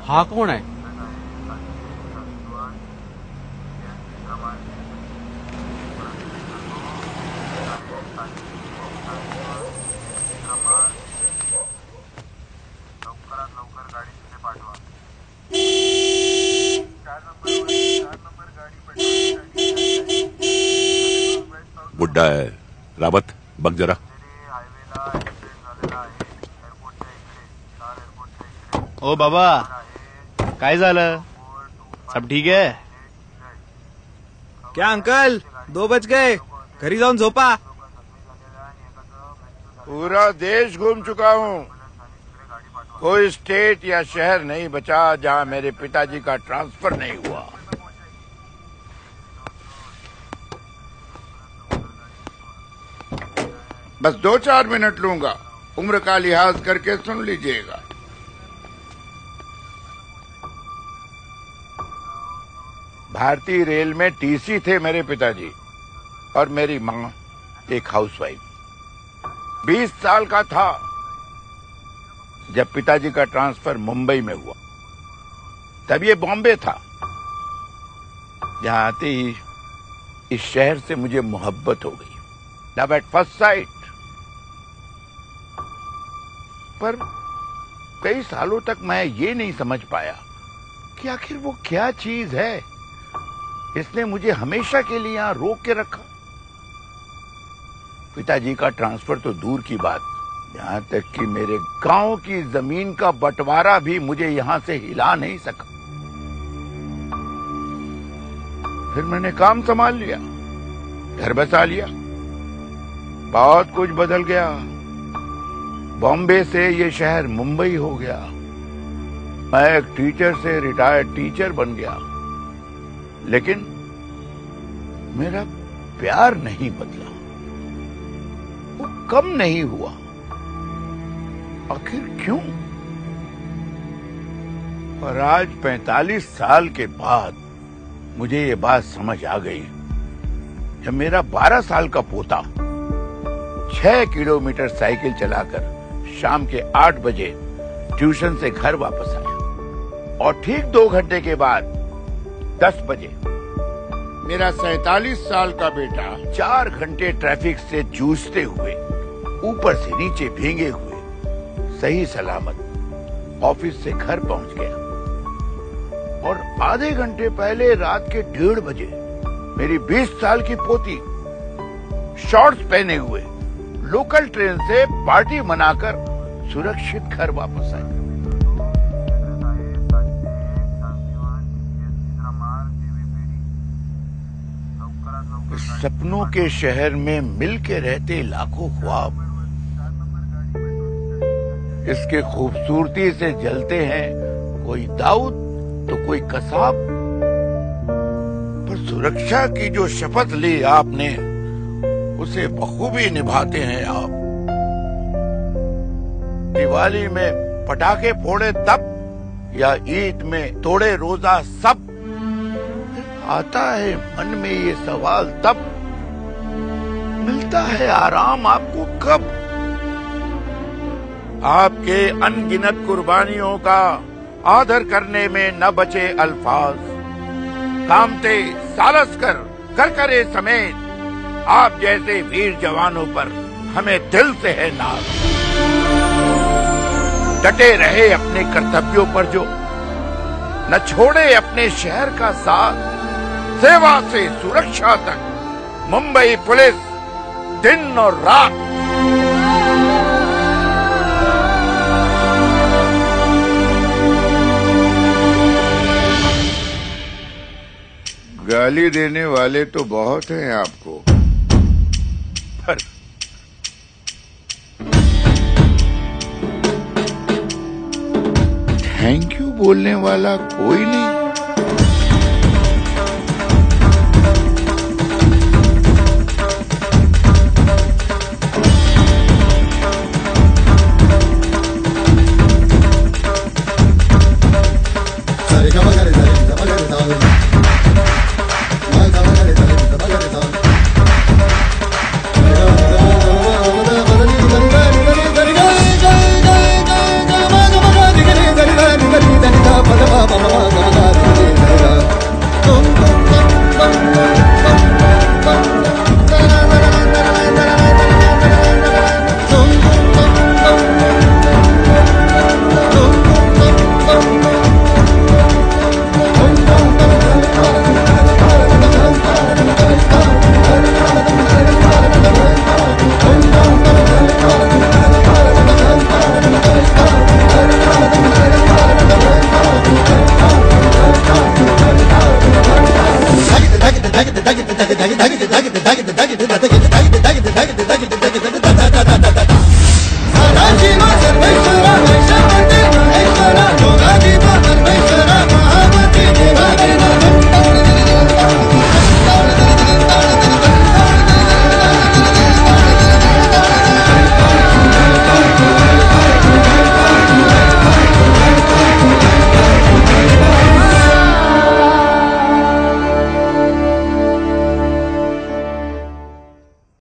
हा कोण आहे? बुड्ढा है रावत, बघ जरा. ओ बाबा, काय झालं? सब ठीक है? क्या अंकल, 2 बज गए, घरी जाऊन झोपा. पूरा देश घूम चुका हूँ. कोई स्टेट या शहर नहीं बचा जहाँ मेरे पिताजी का ट्रांसफर नहीं हुआ. बस 2-4 मिनट लूंगा. उम्र का लिहाज करके सुन लीजिएगा. भारतीय रेल में टीसी थे मेरे पिताजी और मेरी माँ एक हाउसवाइफ. 20 साल का था जब पिताजी का ट्रांसफर मुंबई में हुआ. तब ये बॉम्बे था. यहाँ आते ही इस शहर से मुझे मोहब्बत हो गई. Love at first sight. पर कई सालों तक मैं ये नहीं समझ पाया कि आखिर वो क्या चीज है इसने मुझे हमेशा के लिए यहां रोक के रखा. पिताजी का ट्रांसफर तो दूर की बात, यहां तक कि मेरे गांव की जमीन का बंटवारा भी मुझे यहां से हिला नहीं सका. फिर मैंने काम संभाल लिया, घर बसा लिया. बहुत कुछ बदल गया. बॉम्बे से ये शहर मुंबई हो गया. मैं एक टीचर से रिटायर्ड टीचर बन गया. लेकिन मेरा प्यार नहीं बदला, वो कम नहीं हुआ. आखिर क्यों? और आज 45 साल के बाद मुझे ये बात समझ आ गई. जब मेरा 12 साल का पोता 6 किलोमीटर साइकिल चलाकर शाम के 8 बजे ट्यूशन से घर वापस आया और ठीक 2 घंटे के बाद 10 बजे मेरा 47 साल का बेटा 4 घंटे ट्रैफिक से जूझते हुए ऊपर से नीचे भीगे हुए सही सलामत ऑफिस से घर पहुंच गया. और आधे घंटे पहले रात के 1:30 बजे मेरी 20 साल की पोती शॉर्ट्स पहने हुए लोकल ट्रेन से पार्टी मनाकर सुरक्षित घर वापस आई. इस सपनों के शहर में मिल के रहते लाखों ख्वाब इसके खूबसूरती से जलते हैं. कोई दाऊद तो कोई कसाब. पर सुरक्षा की जो शपथ ली आपने उसे बखूबी निभाते हैं आप. दिवाली में पटाखे फोड़े तब या ईद में तोड़े रोजा सब. आता है मन में ये सवाल तब, मिलता है आराम आपको कब. आपके अनगिनत कुर्बानियों का आदर करने में न बचे अल्फाज. कामते सालस्कर करकरे समेत आप जैसे वीर जवानों पर हमें दिल से है नाज. डटे रहे अपने कर्तव्यों पर जो न छोड़े अपने शहर का साथ. सेवा से सुरक्षा तक मुंबई पुलिस दिन और रात. गाली देने वाले तो बहुत हैं आपको, पर थैंक यू बोलने वाला कोई नहीं. Bada धग धग धग धग धग धग धग धग धग धग धग धग धग धग धग धग धग